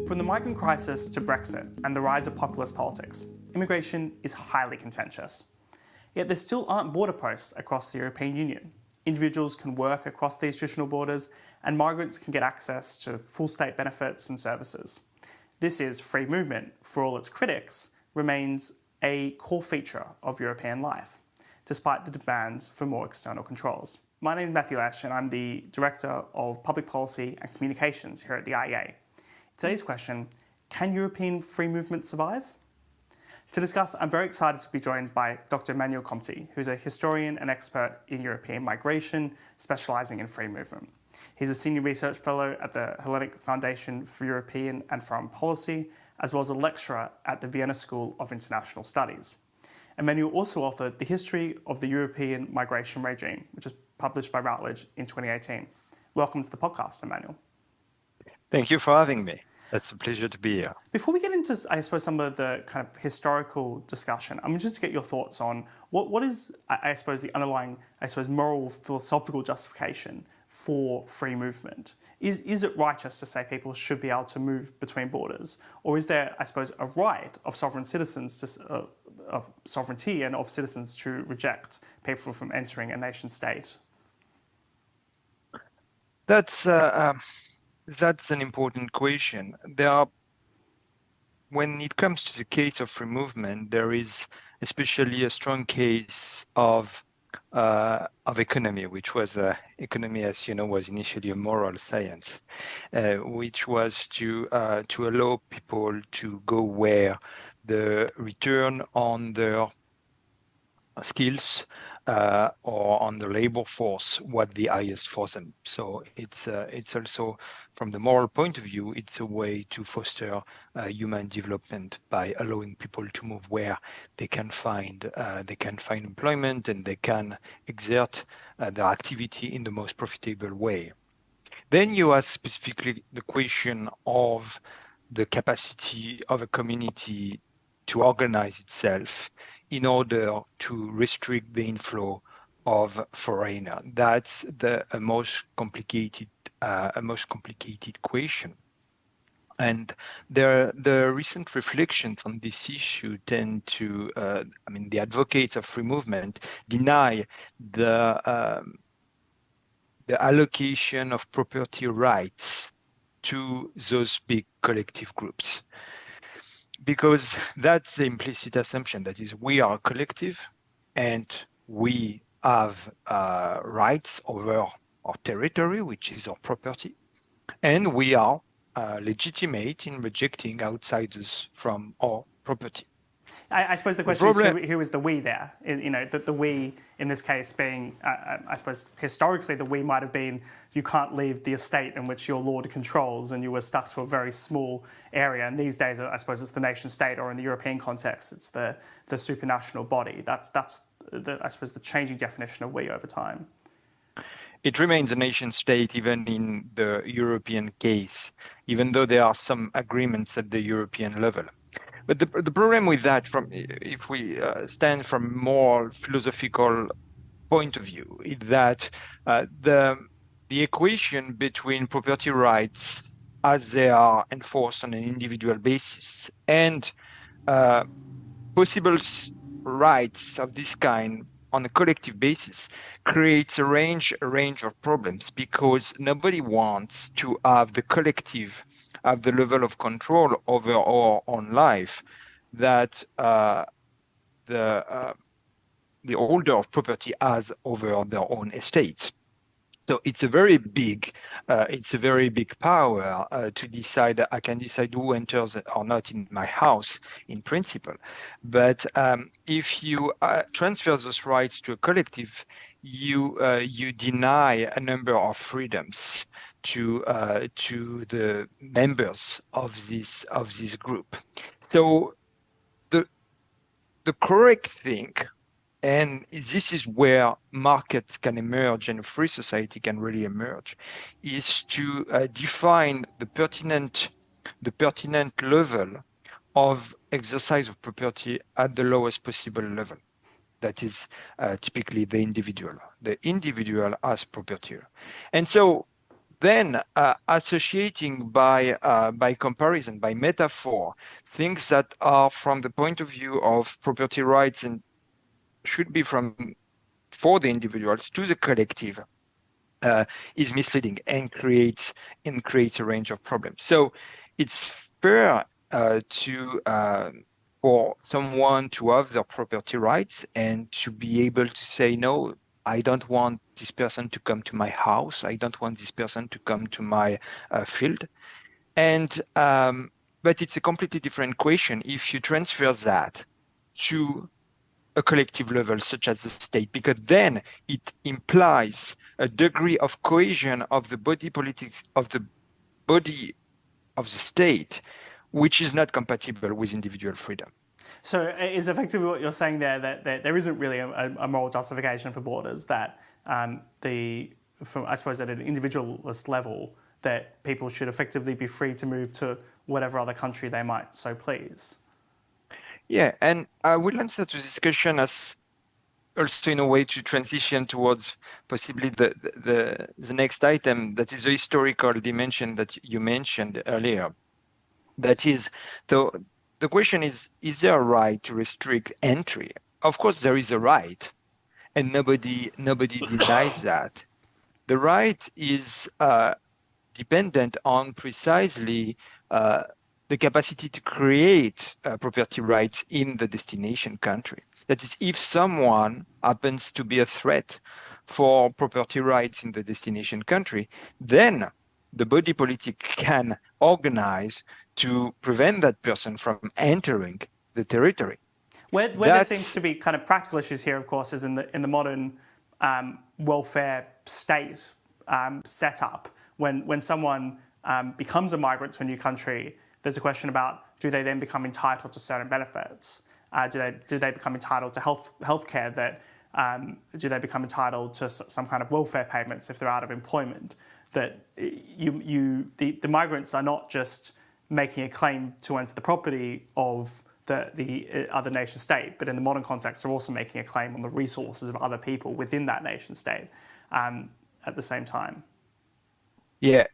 From the migrant crisis to Brexit and the rise of populist politics, immigration is highly contentious. Yet there still aren't border posts across the European Union. Individuals can work across these traditional borders, and migrants can get access to full state benefits and services. This is free movement, for all its critics, remains a core feature of European life, despite the demands for more external controls. My name is Matthew Lesh, and I'm the Director of Public Policy and Communications here at the IEA. Today's question, can European free movement survive? To discuss, I'm very excited to be joined by Dr. Emmanuel Comte, who's a historian and expert in European migration, specialising in free movement. He's a senior research fellow at the Hellenic Foundation for European and Foreign Policy, as well as a lecturer at the Vienna School of International Studies. Emmanuel also authored The History of the European Migration Regime, which was published by Routledge in 2018. Welcome to the podcast, Emmanuel. Thank you for having me. It's a pleasure to be here. Before we get into, I suppose, some of the kind of historical discussion, I'm just to get your thoughts on what is, I suppose, the underlying, moral, philosophical justification for free movement. Is it righteous to say people should be able to move between borders? Or is there, I suppose, a right of sovereign citizens to, of sovereignty and of citizens to reject people from entering a nation state? That's an important question. When it comes to the case of free movement, there is especially a strong case of economy, which was economy, as you know, was initially a moral science, which was to allow people to go where the return on their skills or on the labor force what the highest for them. So it's also, from the moral point of view, it's a way to foster human development by allowing people to move where they can find employment and they can exert their activity in the most profitable way. Then you ask specifically the question of the capacity of a community to organize itself in order to restrict the inflow of foreigners. That's a most complicated question. And the recent reflections on this issue tend to, the advocates of free movement deny the allocation of property rights to those big collective groups. Because that's the implicit assumption, that is, we are a collective and we have rights over our territory, which is our property, and we are legitimate in rejecting outsiders from our property. I suppose the question is who is the we there? The we in this case being, I suppose, historically the we might have been you can't leave the estate in which your lord controls and you were stuck to a very small area. And these days, I suppose it's the nation state, or in the European context, it's the supranational body. That's I suppose the changing definition of we over time. It remains a nation state even in the European case, even though there are some agreements at the European level. But the problem with that, if we stand from more philosophical point of view, is that the equation between property rights as they are enforced on an individual basis and possible rights of this kind on a collective basis creates a range of problems, because nobody wants to have the collective at the level of control over our own life that the holder of property has over their own estates. So it's a very big power to decide. I can decide who enters or not in my house in principle, but if you transfer those rights to a collective, you deny a number of freedoms to the members of this group. So the correct thing, and this is where markets can emerge and a free society can really emerge, is to define the pertinent level of exercise of property at the lowest possible level. That is typically the individual as property. And so then associating by comparison, by metaphor, things that are from the point of view of property rights and should be for the individuals to the collective is misleading and creates a range of problems. So it's fair for someone to have their property rights and to be able to say, no, I don't want this person to come to my house. I don't want this person to come to my field. And but it's a completely different question if you transfer that to a collective level, such as the state, because then it implies a degree of cohesion of the body politics of the body of the state, which is not compatible with individual freedom. So is effectively what you're saying there that there isn't really a moral justification for borders, that I suppose at an individualist level, that people should effectively be free to move to whatever other country they might so please? Yeah, and I will answer to this question as also in a way to transition towards possibly the next item, that is the historical dimension that you mentioned earlier. That is, the question is there a right to restrict entry? Of course, there is a right, and nobody denies that. The right is dependent on precisely the capacity to create property rights in the destination country. That is, if someone happens to be a threat for property rights in the destination country, then the body politic can organize to prevent that person from entering the territory. Where there seems to be kind of practical issues here, of course, is in the modern welfare state setup. When someone becomes a migrant to a new country, there's a question about, do they then become entitled to certain benefits? Do they become entitled to healthcare? Do they become entitled to some kind of welfare payments if they're out of employment? That the migrants are not just making a claim to enter the property of the other nation state, but in the modern context, they're also making a claim on the resources of other people within that nation state at the same time. Yeah.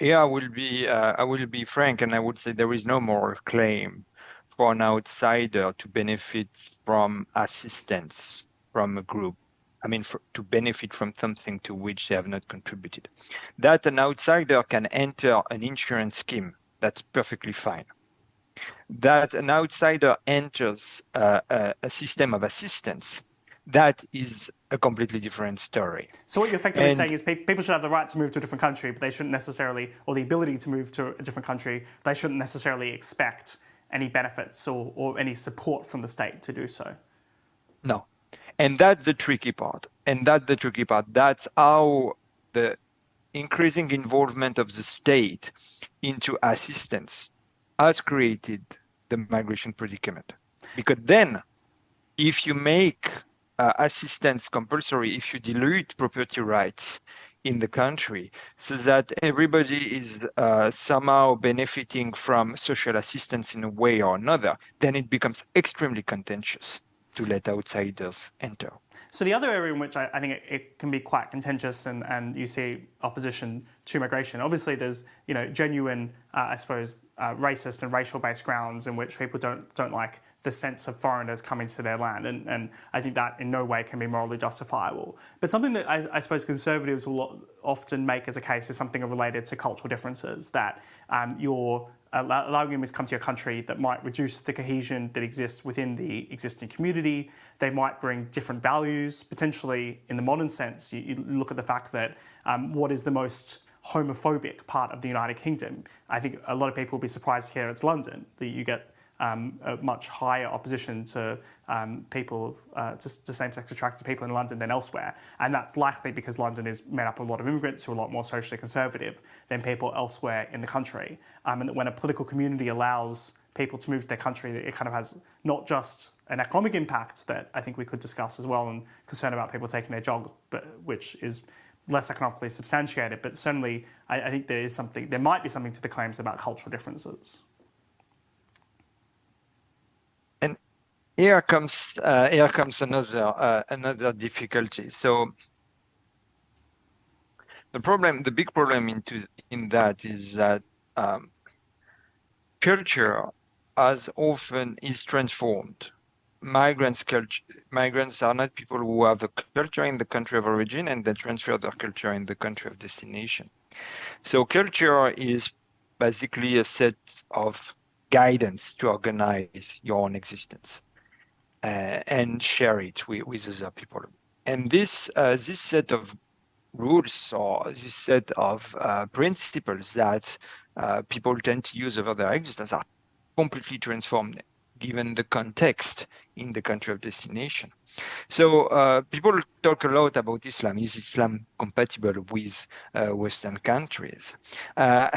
I will be frank, and I would say there is no moral claim for an outsider to benefit from assistance from a group. I mean, to benefit from something to which they have not contributed. That an outsider can enter an insurance scheme, that's perfectly fine. That an outsider enters a system of assistance, that is a completely different story. So what you're effectively saying is people should have the right to move to a different country, but they shouldn't necessarily, or the ability to move to a different country, they shouldn't necessarily expect any benefits or any support from the state to do so. No. And that's the tricky part. That's how the increasing involvement of the state into assistance has created the migration predicament. Because then, if you make assistance compulsory, if you dilute property rights in the country so that everybody is somehow benefiting from social assistance in a way or another, then it becomes extremely contentious to let outsiders enter. So the other area in which I think it can be quite contentious and you see opposition to migration, obviously there's genuine, I suppose, racist and racial-based grounds in which people don't like the sense of foreigners coming to their land, and I think that in no way can be morally justifiable. But something that I suppose conservatives will often make as a case is something related to cultural differences, that you're allowing them to come to your country that might reduce the cohesion that exists within the existing community. They might bring different values, potentially in the modern sense. You look at the fact that what is the most homophobic part of the United Kingdom. I think a lot of people will be surprised here it's London, that you get a much higher opposition to people, to same-sex attracted people in London than elsewhere. And that's likely because London is made up of a lot of immigrants who are a lot more socially conservative than people elsewhere in the country. And that when a political community allows people to move to their country, it kind of has not just an economic impact that I think we could discuss as well, and concern about people taking their jobs, but which is less economically substantiated, but certainly I think there might be something to the claims about cultural differences. And here comes another difficulty. So The big problem in that is that culture as often is transformed. Migrants are not people who have a culture in the country of origin and then transfer their culture in the country of destination. So culture is basically a set of guidance to organize your own existence and share it with other people. And this set of rules or this set of principles that people tend to use over their existence are completely transformed given the context in the country of destination. So people talk a lot about Islam. Is Islam compatible with Western countries? Uh,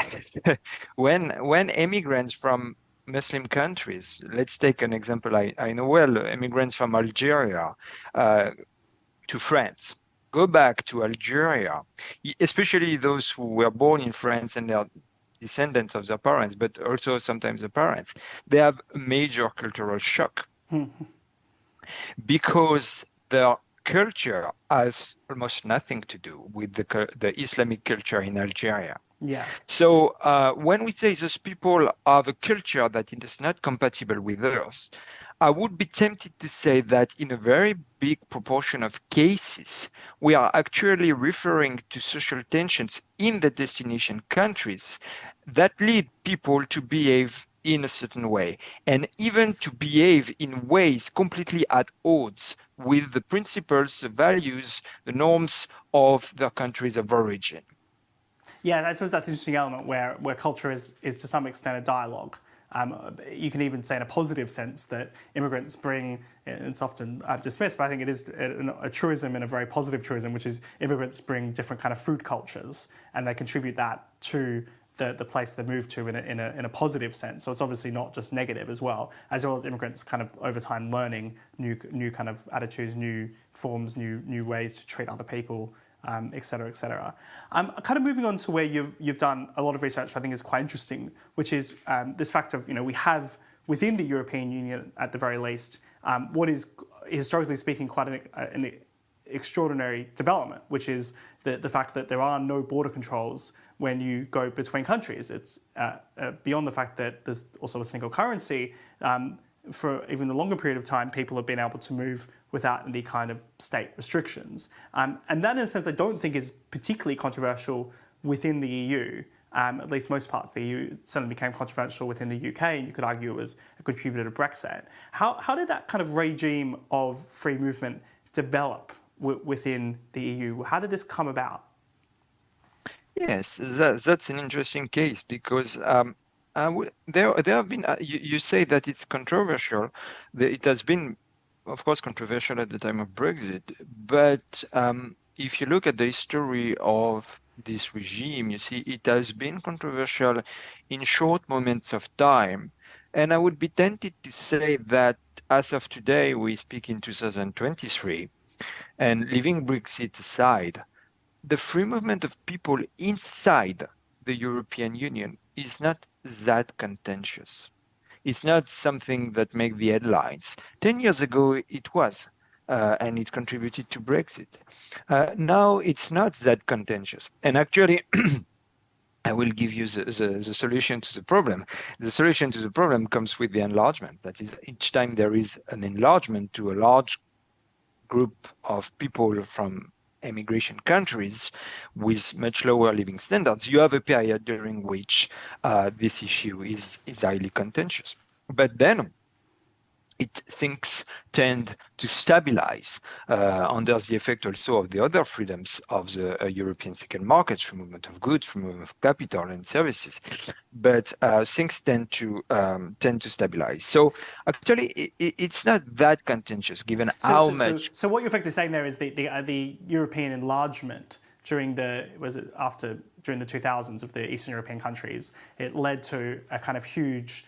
when immigrants from Muslim countries, let's take an example I know well, immigrants from Algeria to France, go back to Algeria, especially those who were born in France and they are descendants of their parents, but also sometimes the parents, they have a major cultural shock because their culture has almost nothing to do with the Islamic culture in Algeria. Yeah. So when we say those people have a culture that is not compatible with ours, I would be tempted to say that in a very big proportion of cases, we are actually referring to social tensions in the destination countries that lead people to behave in a certain way, and even to behave in ways completely at odds with the principles, the values, the norms of their countries of origin. Yeah, I suppose that's an interesting element where culture is to some extent a dialogue. You can even say in a positive sense that immigrants bring, it's often dismissed, but I think it is a truism and a very positive truism, which is immigrants bring different kind of food cultures and they contribute that to the place they move to in a positive sense. So it's obviously not just negative as well as immigrants kind of over time learning new kind of attitudes, new forms, new ways to treat other people, et cetera, et cetera. Kind of moving on to where you've done a lot of research, which I think is quite interesting, which is this fact of, we have within the European Union, at the very least, what is, historically speaking, quite an extraordinary development, which is the fact that there are no border controls when you go between countries. It's beyond the fact that there's also a single currency. For even a longer period of time, people have been able to move without any kind of state restrictions. And that, in a sense, I don't think is particularly controversial within the EU. At least most parts of the EU certainly became controversial within the UK, and you could argue it was a contributor to Brexit. How did that kind of regime of free movement develop within the EU? How did this come about? Yes, that's an interesting case because there have been, you say that it's controversial. It has been, of course, controversial at the time of Brexit. But if you look at the history of this regime, you see it has been controversial in short moments of time. And I would be tempted to say that as of today, we speak in 2023, and leaving Brexit aside, the free movement of people inside the European Union is not that contentious. It's not something that makes the headlines. 10 years ago, it was, and it contributed to Brexit. Now, it's not that contentious. And actually, I will give you the solution to the problem. The solution to the problem comes with the enlargement. That is, each time there is an enlargement to a large group of people from immigration countries with much lower living standards, you have a period during which this issue is highly contentious. But then things tend to stabilize under the effect also of the other freedoms of the European single market, free movement of goods, free movement of capital and services. But things tend to stabilize. So actually, it's not that contentious given how much. So what you're effectively saying there is the European enlargement during the 2000s of the Eastern European countries, it led to a kind of huge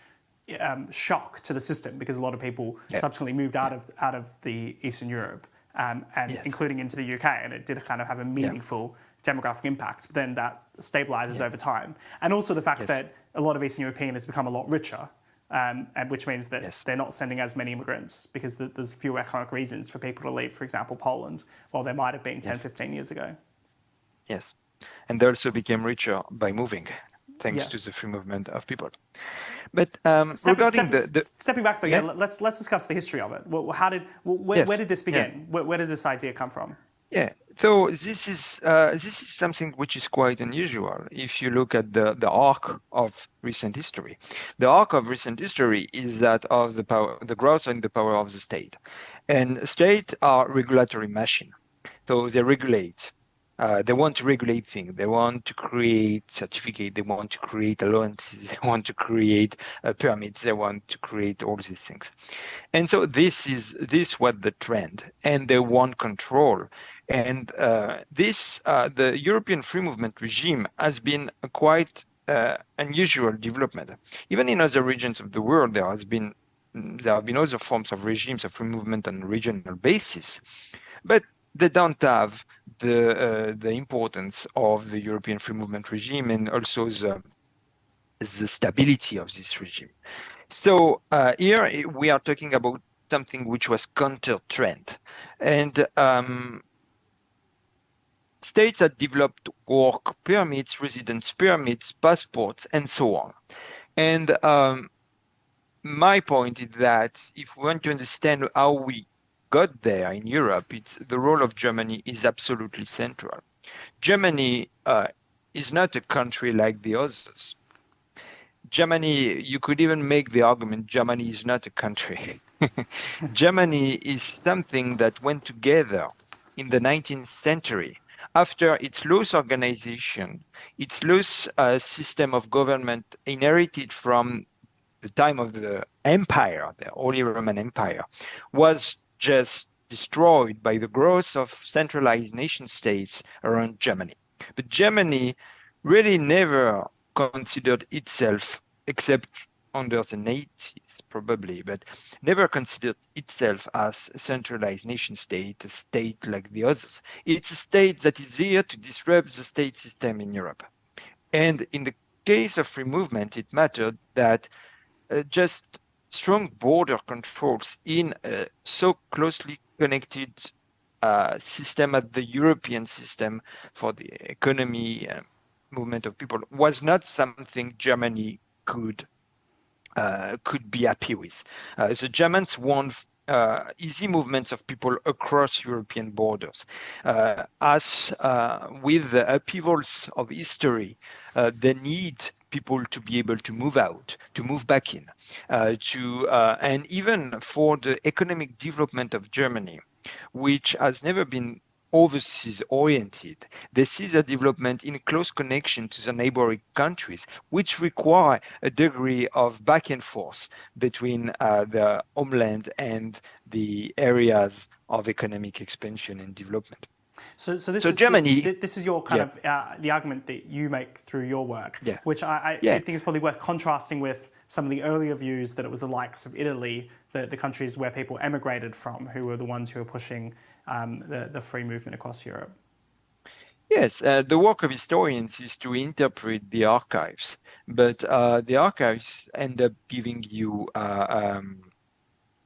shock to the system because a lot of people subsequently moved out of the Eastern Europe and including into the UK, and it did kind of have a meaningful demographic impact. But then that stabilizes over time, and also the fact that a lot of Eastern European has become a lot richer, and which means that they're not sending as many immigrants because there's fewer economic reasons for people to leave, for example, Poland, while there might have been 10, 15 years ago. Yes. and they also became richer by moving, thanks to Yes. the free movement of people. But regarding Stepping back though, yeah, let's discuss the history of it. Where yes, did this yeah. begin? Where does this idea come from? Yeah, so this is something which is quite unusual if you look at the arc of recent history. The arc of recent history is that of the power, the growth and the power of the state, and state are regulatory machine. So they regulate. They want to regulate things. They want to create certificate. They want to create allowances. They want to create permits. They want to create all these things. And so this was the trend, and they want control. And the European free movement regime has been a quite unusual development. Even in other regions of the world, there have been other forms of regimes of free movement on a regional basis, but they don't have the importance of the European free movement regime and also the stability of this regime. So here we are talking about something which was counter-trend, and states that developed work permits, residence permits, passports, and so on. And my point is that if we want to understand how we got there in Europe, the role of Germany is absolutely central. Germany is not a country like the others. Germany, you could even make the argument Germany is not a country. Germany is something that went together in the 19th century after its loose organization, its loose system of government inherited from the time of the empire, the Holy Roman Empire, was just destroyed by the growth of centralized nation states around Germany. But Germany really never considered itself, except under the Nazis probably, but never considered itself as a centralized nation state, a state like the others. It's a state that is here to disrupt the state system in Europe. And in the case of free movement, it mattered that just strong border controls in a so closely connected system as the European system for the economy and movement of people was not something Germany could be happy with. The Germans want easy movements of people across European borders. As with the upheavals of history, they need people to be able to move out, to move back in, and even for the economic development of Germany, which has never been overseas oriented. This is a development in close connection to the neighboring countries, which require a degree of back and forth between the homeland and the areas of economic expansion and development. So Germany, this is your kind of the argument that you make through your work, which I think is probably worth contrasting with some of the earlier views that it was the likes of Italy, the countries where people emigrated from, who were the ones who were pushing the free movement across Europe. Yes, the work of historians is to interpret the archives, but the archives end up giving you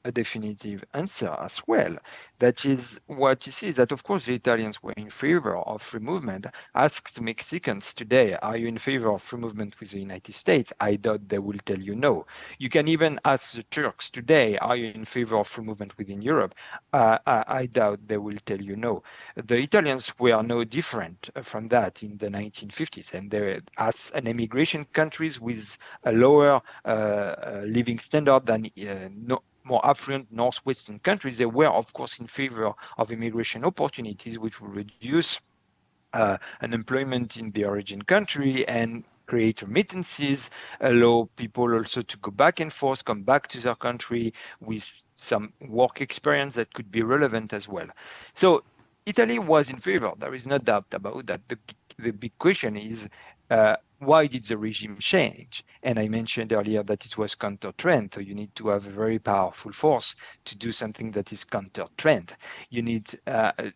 a definitive answer as well. That is, what you see is that, of course, the Italians were in favor of free movement. Ask the Mexicans today, are you in favor of free movement with the United States? I doubt they will tell you no. You can even ask the Turks today, are you in favor of free movement within Europe? I doubt they will tell you no. The Italians were no different from that in the 1950s, and they, as an immigration countries with a lower living standard than more affluent northwestern countries, they were, of course, in favor of immigration opportunities, which will reduce unemployment in the origin country and create remittances, allow people also to go back and forth, come back to their country with some work experience that could be relevant as well. So Italy was in favor. There is no doubt about that. The big question is, why did the regime change? And I mentioned earlier that it was counter-trend. So you need to have a very powerful force to do something that is counter-trend. You need,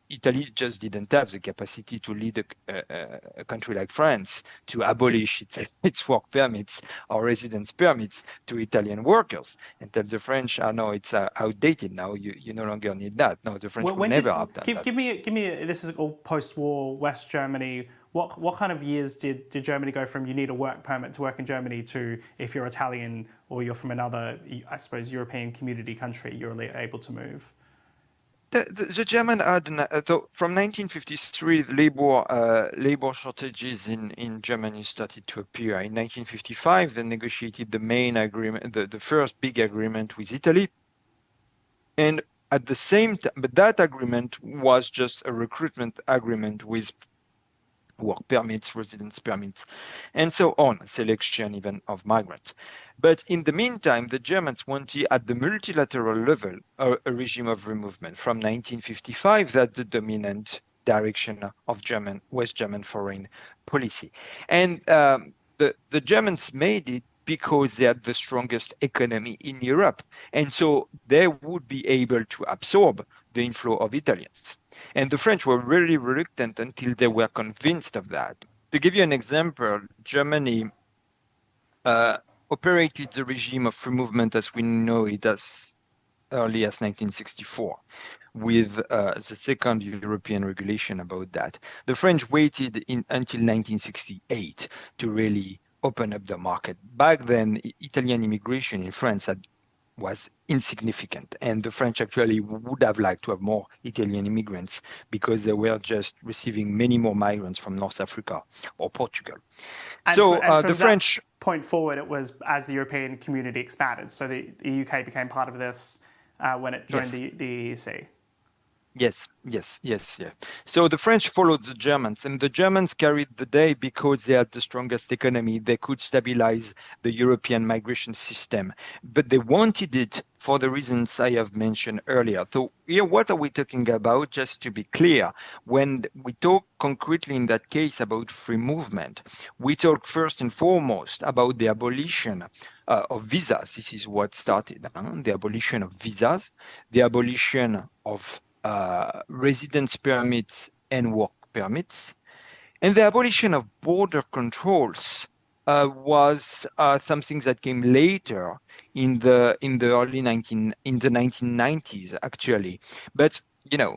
Italy just didn't have the capacity to lead a country like France to abolish its work permits or residence permits to Italian workers and tell the French, no, it's outdated now. You no longer need that. No, the French will never have done that. Give me, this is all post-war West Germany. What kind of years did Germany go from you need a work permit to work in Germany to if you're Italian or you're from another, I suppose, European community country, you're able to move? The German had from 1953, the labor shortages in Germany started to appear. In 1955, they negotiated the main agreement, the first big agreement with Italy, and at the same time, but that agreement was just a recruitment agreement with work permits, residence permits, and so on, selection even of migrants. But in the meantime, the Germans wanted at the multilateral level a regime of removement from 1955, that the dominant direction of West German foreign policy. And the Germans made it because they had the strongest economy in Europe. And so they would be able to absorb the inflow of Italians. And the French were really reluctant until they were convinced of that. To give you an example, Germany operated the regime of free movement as we know it as early as 1964, with the second European regulation about that. The French waited until 1968 to really open up the market. Back then, Italian immigration in France was insignificant, and the French actually would have liked to have more Italian immigrants because they were just receiving many more migrants from North Africa or Portugal. And so from the French point forward, it was as the European community expanded. So the UK became part of this when it joined the EEC. Yes. So the French followed the Germans, and the Germans carried the day because they had the strongest economy. They could stabilize the European migration system, but they wanted it for the reasons I have mentioned earlier. So here, what are we talking about? Just to be clear, when we talk concretely in that case about free movement, we talk first and foremost about the abolition of visas. This is what started, the abolition of visas, the abolition of residence permits and work permits, and the abolition of border controls was something that came later in the 1990s actually. But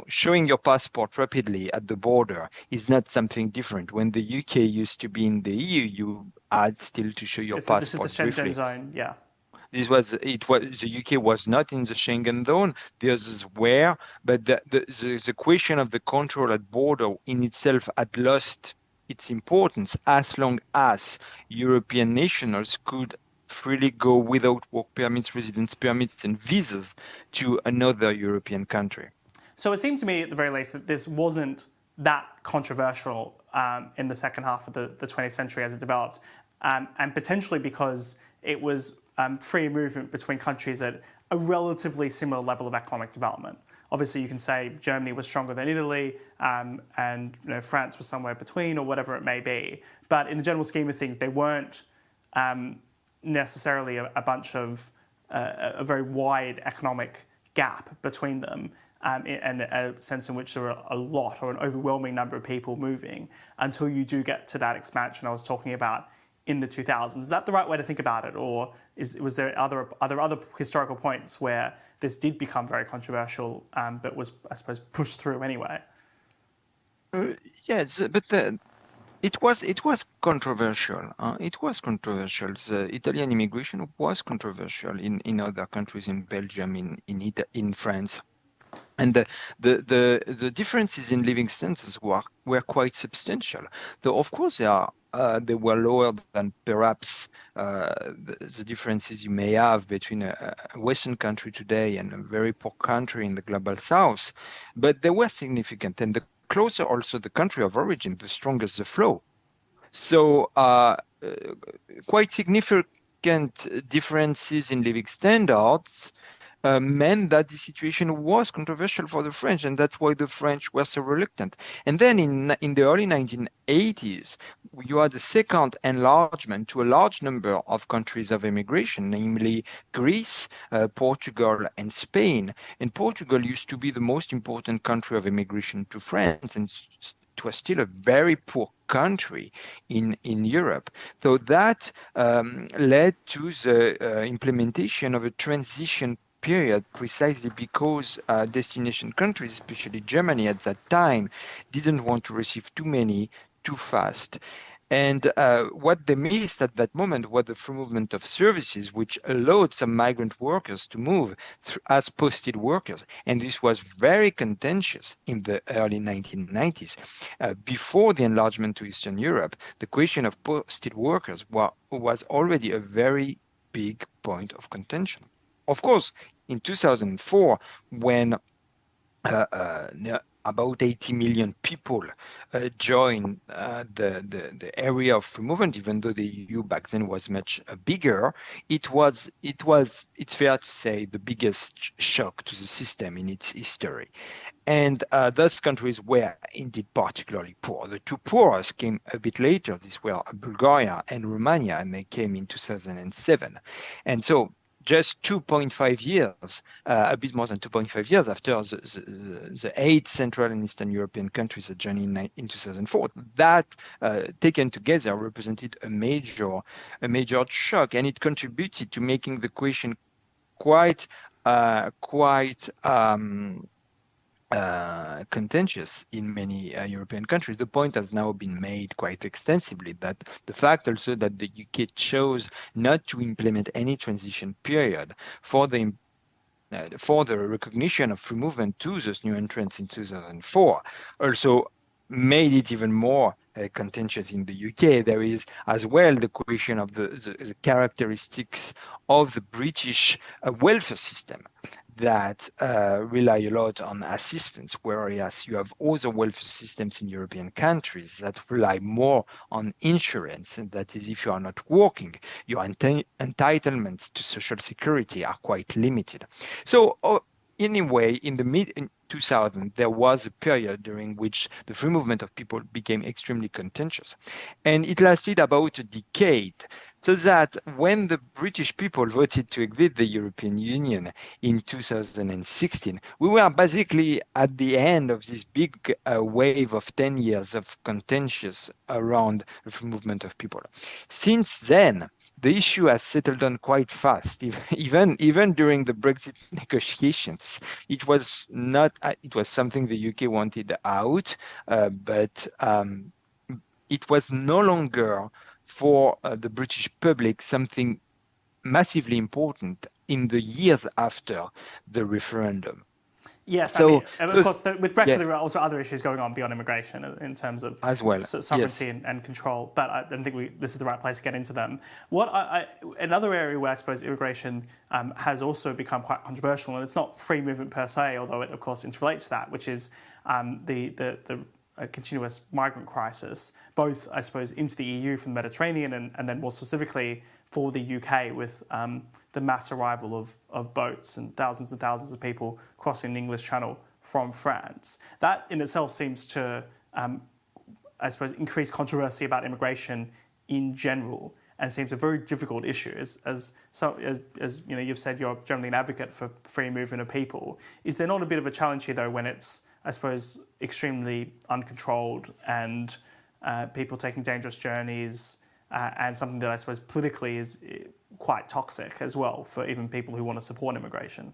showing your passport rapidly at the border is not something different. When the UK used to be in the EU, you had still to show your passport. This is the Schengen zone, yeah. The UK was not in the Schengen zone. The others were, but the question of the control at border in itself had lost its importance as long as European nationals could freely go without work permits, residence permits, and visas to another European country. So it seemed to me, at the very least, that this wasn't that controversial in the second half of the 20th century as it developed, and potentially because it was free movement between countries at a relatively similar level of economic development. Obviously, you can say Germany was stronger than Italy, and France was somewhere between, or whatever it may be. But in the general scheme of things, they weren't necessarily a bunch of a very wide economic gap between them, and a sense in which there were a lot or an overwhelming number of people moving until you do get to that expansion I was talking about in the 2000s. Is that the right way to think about it, or was there other historical points where this did become very controversial, but was, I suppose, pushed through anyway? Yes, but it was controversial. It was controversial. The Italian immigration was controversial in other countries, in Belgium, in France. And the differences in living standards were quite substantial. Though, of course, they were lower than perhaps the differences you may have between a Western country today and a very poor country in the global South. But they were significant. And the closer also the country of origin, the stronger the flow. So quite significant differences in living standards meant that the situation was controversial for the French, and that's why the French were so reluctant. And then in the early 1980s, you had a second enlargement to a large number of countries of immigration, namely Greece, Portugal, and Spain. And Portugal used to be the most important country of immigration to France, and it was still a very poor country in Europe. So that led to the implementation of a transition period, precisely because destination countries, especially Germany at that time, didn't want to receive too many too fast. And what they missed at that moment was the free movement of services, which allowed some migrant workers to move as posted workers. And this was very contentious in the early 1990s. Before the enlargement to Eastern Europe, the question of posted workers was already a very big point of contention. Of course, in 2004, when about 80 million people joined the area of free movement, even though the EU back then was much bigger. It's fair to say the biggest shock to the system in its history. And those countries were indeed particularly poor. The two poorest came a bit later. These were Bulgaria and Romania, and they came in 2007. And so just 2.5 years, a bit more than 2.5 years after the 8 Central and Eastern European countries that joined in 2004, that taken together represented a major shock, and it contributed to making the question quite contentious in many European countries. The point has now been made quite extensively that the fact also that the UK chose not to implement any transition period for the recognition of free movement to those new entrants in 2004 also made it even more contentious in the UK. There is as well the question of the characteristics of the British welfare system that rely a lot on assistance, whereas you have other welfare systems in European countries that rely more on insurance. And that is, if you are not working, your entitlements to social security are quite limited. So anyway, in the mid-2000s, there was a period during which the free movement of people became extremely contentious. And it lasted about a decade. So that when the British people voted to exit the European Union in 2016, we were basically at the end of this big wave of 10 years of contentious around the free movement of people. Since then, the issue has settled down quite fast. Even during the Brexit negotiations, it was something the UK wanted out, but it was no longer for the British public something massively important in the years after the referendum. Yes, so, of course, with Brexit, there are also other issues going on beyond immigration in terms of as well sovereignty and control. But I don't think this is the right place to get into them. Another area where I suppose immigration has also become quite controversial, and it's not free movement per se, although it of course interrelates to that, which is the a continuous migrant crisis, both, I suppose, into the EU from the Mediterranean and then more specifically for the UK with the mass arrival of boats and thousands of people crossing the English Channel from France. That in itself seems to, I suppose, increase controversy about immigration in general and seems a very difficult issue. As you know, you've said you're generally an advocate for free movement of people. Is there not a bit of a challenge here, though, when it's, I suppose, extremely uncontrolled and people taking dangerous journeys and something that I suppose politically is quite toxic as well for even people who want to support immigration?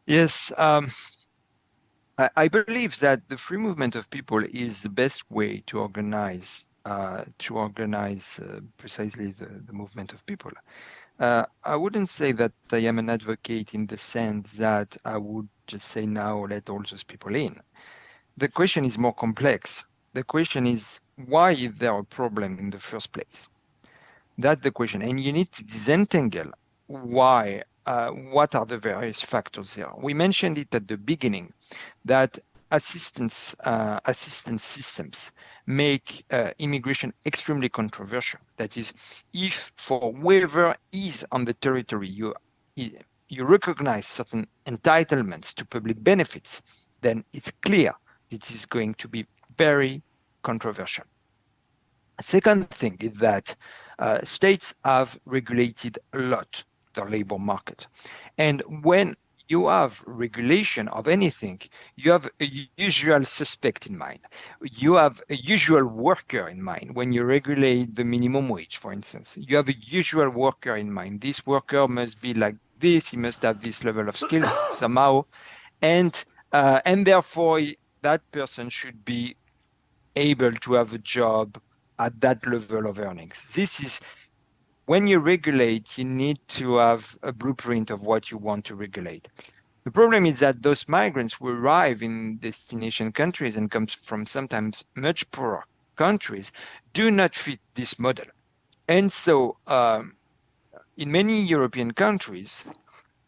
Yes, I believe that the free movement of people is the best way to organize precisely the movement of people. I wouldn't say that I am an advocate in the sense that I would just say now let all those people in. The question is more complex. The question is, why is there a problem in the first place? That's the question. And you need to disentangle why, what are the various factors there. We mentioned it at the beginning, that assistance systems make immigration extremely controversial. That is, if for whoever is on the territory, you recognize certain entitlements to public benefits, then it's clear it is going to be very controversial. Second thing is that states have regulated a lot the labor market. And when you have regulation of anything, you have a usual suspect in mind. You have a usual worker in mind. When you regulate the minimum wage, for instance, you have a usual worker in mind. This worker must be like this. He must have this level of skills somehow. And therefore, that person should be able to have a job at that level of earnings. This is when you regulate, you need to have a blueprint of what you want to regulate. The problem is that those migrants who arrive in destination countries and come from sometimes much poorer countries do not fit this model. And so in many European countries,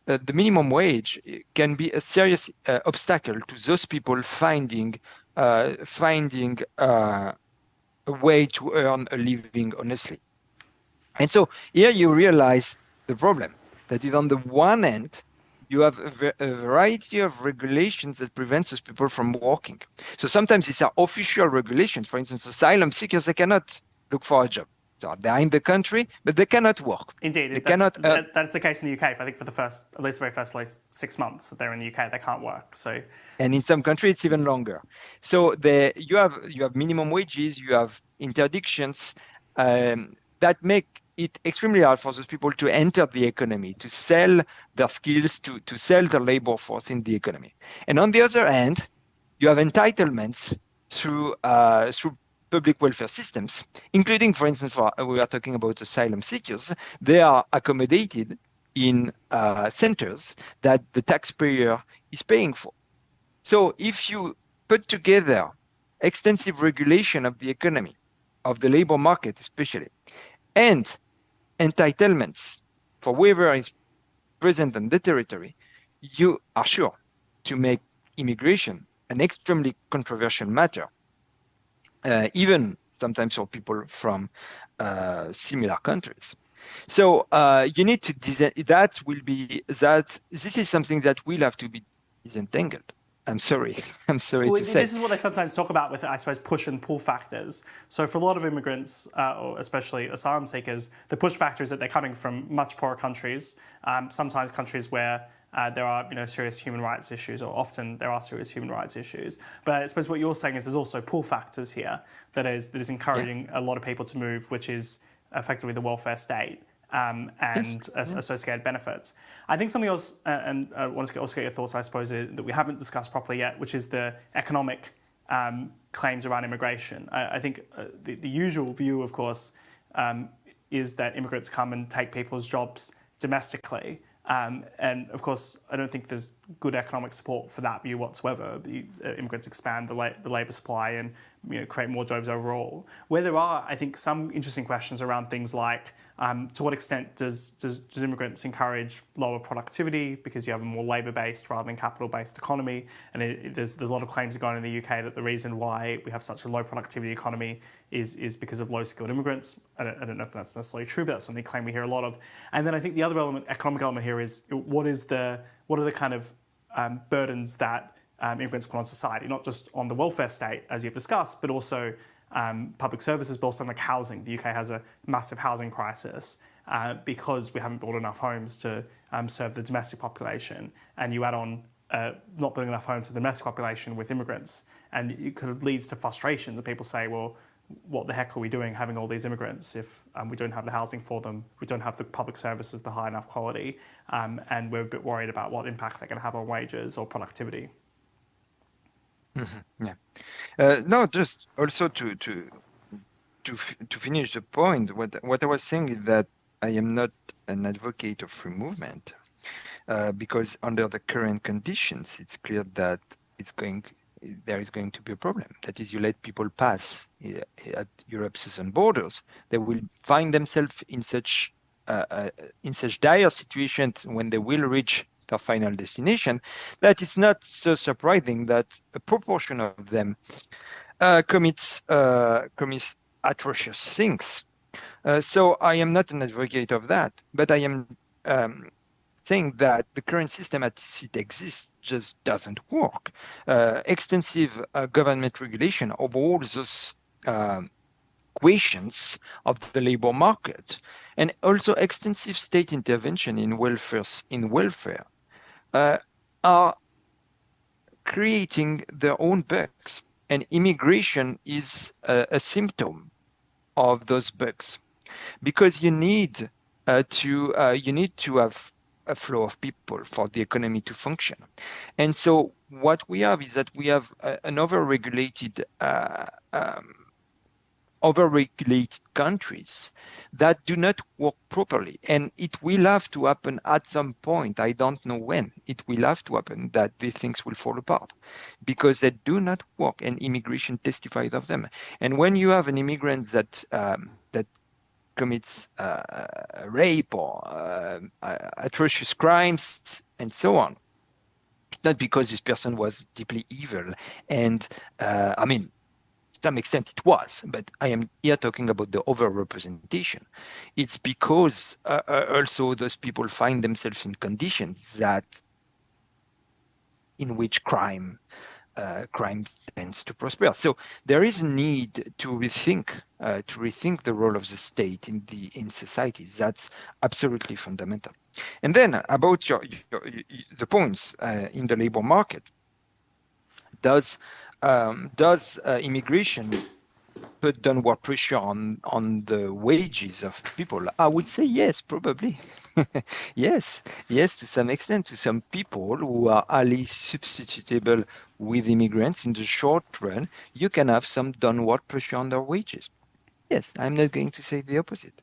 the minimum wage can be a serious obstacle to those people finding a way to earn a living honestly. And so here you realize the problem that is on the one hand, you have a variety of regulations that prevents those people from working. So sometimes these are official regulations. For instance, asylum seekers, they cannot look for a job. So they're in the country, but they cannot work. Indeed, that's the case in the UK. I think for at least the very first 6 months that they're in the UK, they can't work. So, and in some countries it's even longer. So you have minimum wages, you have interdictions that make it extremely hard for those people to enter the economy, to sell their skills, to sell their labor force in the economy. And on the other hand, you have entitlements through public welfare systems, including, for instance, we are talking about asylum seekers. They are accommodated in centers that the taxpayer is paying for. So if you put together extensive regulation of the economy, of the labor market especially, and entitlements for whoever is present on the territory, you are sure to make immigration an extremely controversial matter, even sometimes for people from similar countries. So you need to design this is something that will have to be disentangled. I'm sorry to say. This is what they sometimes talk about with, I suppose, push and pull factors. So for a lot of immigrants, or especially asylum seekers, the push factor is that they're coming from much poorer countries, sometimes countries where there are serious human rights issues, or often there are serious human rights issues. But I suppose what you're saying is there's also pull factors here that is encouraging a lot of people to move, which is effectively the welfare state. And associated benefits. I think something else, and I want to also get your thoughts, I suppose, that we haven't discussed properly yet, which is the economic claims around immigration. I think the usual view, of course, is that immigrants come and take people's jobs domestically. And of course, I don't think there's good economic support for that view whatsoever. Immigrants expand the labour supply and create more jobs overall. Where there are, I think, some interesting questions around things like to what extent does immigrants encourage lower productivity because you have a more labour-based rather than capital-based economy? And there's a lot of claims going on in the UK that the reason why we have such a low productivity economy is because of low-skilled immigrants. I don't know if that's necessarily true, but that's something claim we hear a lot of. And then I think the other economic element here is what are the kind of burdens that immigrants put on society, not just on the welfare state, as you've discussed, but also public services, but also like housing. The UK has a massive housing crisis because we haven't built enough homes to serve the domestic population. And you add on not building enough homes to the domestic population with immigrants, and it kind of leads to frustrations. And people say, well, what the heck are we doing having all these immigrants if we don't have the housing for them, we don't have the public services, the high enough quality, and we're a bit worried about what impact they're going to have on wages or productivity. Mm-hmm. Yeah. No, just also to finish the point, what I was saying is that I am not an advocate of free movement because under the current conditions, it's clear that there is going to be a problem. That is, you let people pass at Europe's southern borders, they will find themselves in such dire situations when they will reach their final destination, that it's not so surprising that a proportion of them commits atrocious things. So I am not an advocate of that, but I am saying that the current system as it exists just doesn't work. Extensive government regulation of all those questions of the labor market, and also extensive state intervention in welfare are creating their own bugs, and immigration is a symptom of those bugs, because you need to have a flow of people for the economy to function. And so what we have is that we have an overregulated countries that do not work properly. And it will have to happen at some point. I don't know when. It will have to happen that these things will fall apart because they do not work, and immigration testified of them. And when you have an immigrant that commits rape or atrocious crimes and so on, it's not because this person was deeply evil. And I mean, to some extent it was, but I am here talking about the overrepresentation. It's because also those people find themselves in conditions that in which crime tends to prosper. So there is a need to rethink the role of the state in societies. That's absolutely fundamental. And then about the points in the labor market. Does immigration put downward pressure on the wages of people? I would say yes, probably. Yes, to some extent, to some people who are highly substitutable with immigrants in the short run, you can have some downward pressure on their wages. Yes, I'm not going to say the opposite.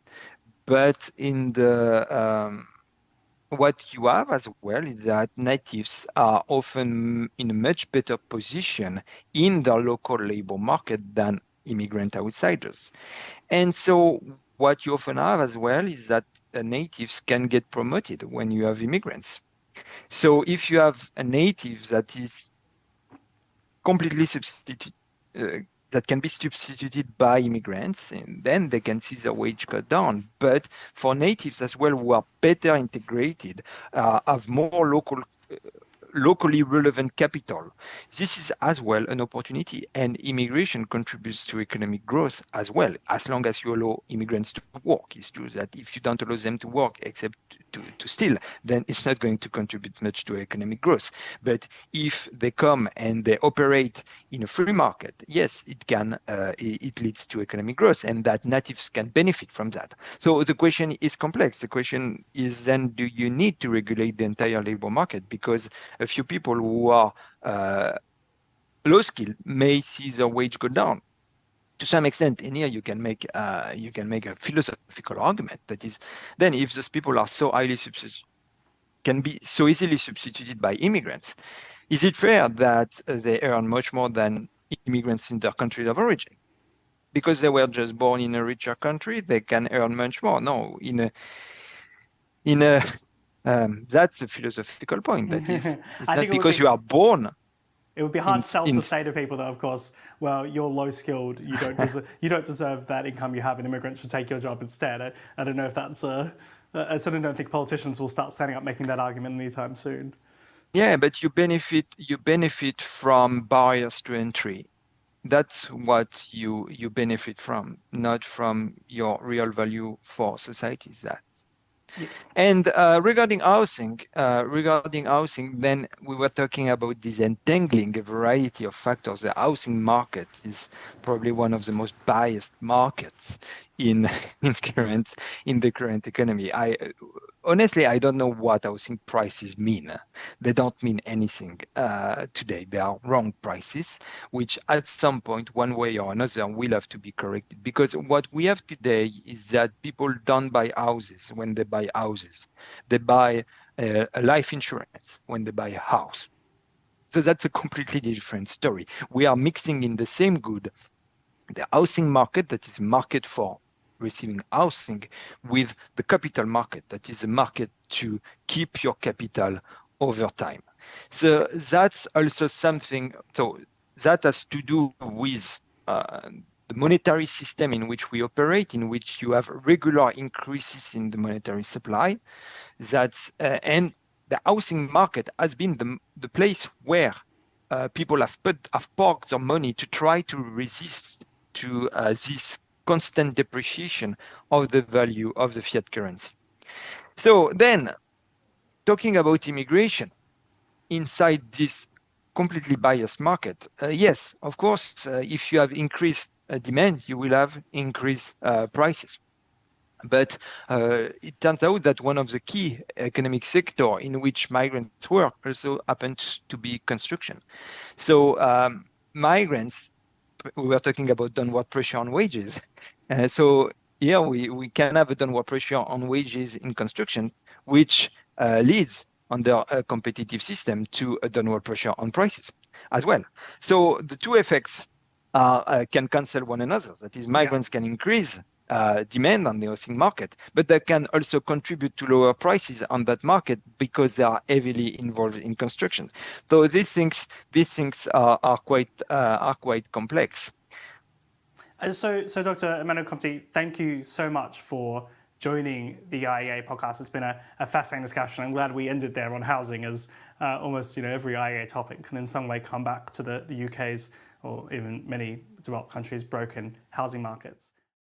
But in the what you have as well is that natives are often in a much better position in their local labor market than immigrant outsiders. And so what you often have as well is that natives can get promoted when you have immigrants. So if you have a native that is completely that can be substituted by immigrants, and then they can see their wage go down. But for natives as well, who are better integrated, have more locally relevant capital, this is as well an opportunity. And immigration contributes to economic growth as well, as long as you allow immigrants to work. It's true that if you don't allow them to work except to steal, then it's not going to contribute much to economic growth. But if they come and they operate in a free market, yes, it leads to economic growth, and that natives can benefit from that. So the question is complex. The question is then, do you need to regulate the entire labor market? Because a few people who are low skilled may see their wage go down to some extent. And here you can make a philosophical argument, that is, then if those people are so can be so easily substituted by immigrants, is it fair that they earn much more than immigrants in their country of origin? Because they were just born in a richer country, they can earn much more. No, that's a philosophical point. That is, it's not because you are born. It would be hard to say to people that, of course, well, you're low skilled, you don't deserve that income you have, and immigrants should take your job instead. I don't know if that's I certainly don't think politicians will start standing up making that argument anytime soon. Yeah, but you benefit from barriers to entry. That's what you benefit from, not from your real value for society. That. Yeah. And regarding housing, then we were talking about disentangling a variety of factors. The housing market is probably one of the most biased markets in the current economy. Honestly, I don't know what housing prices mean. They don't mean anything today. They are wrong prices, which at some point, one way or another, will have to be corrected. Because what we have today is that people don't buy houses when they buy houses. They buy a life insurance when they buy a house. So that's a completely different story. We are mixing in the same good the housing market, that is a market for receiving housing, with the capital market, that is a market to keep your capital over time. So that's also something, so that has to do with the monetary system in which we operate, in which you have regular increases in the monetary supply. And the housing market has been the place where people have parked their money to try to resist to this constant depreciation of the value of the fiat currency. So then, talking about immigration inside this completely biased market, yes, of course, if you have increased demand, you will have increased prices. But it turns out that one of the key economic sector in which migrants work also happens to be construction. So migrants, we were talking about downward pressure on wages. So here we can have a downward pressure on wages in construction, which leads under a competitive system to a downward pressure on prices as well. So the two effects can cancel one another. That is, migrants can increase demand on the housing market, but they can also contribute to lower prices on that market because they are heavily involved in construction. So these things are quite complex. So Dr. Emmanuel Conti, thank you so much for joining the IEA podcast. It's been a fascinating discussion. I'm glad we ended there on housing, as almost every IEA topic can in some way come back to the UK's or even many developed countries' broken housing markets.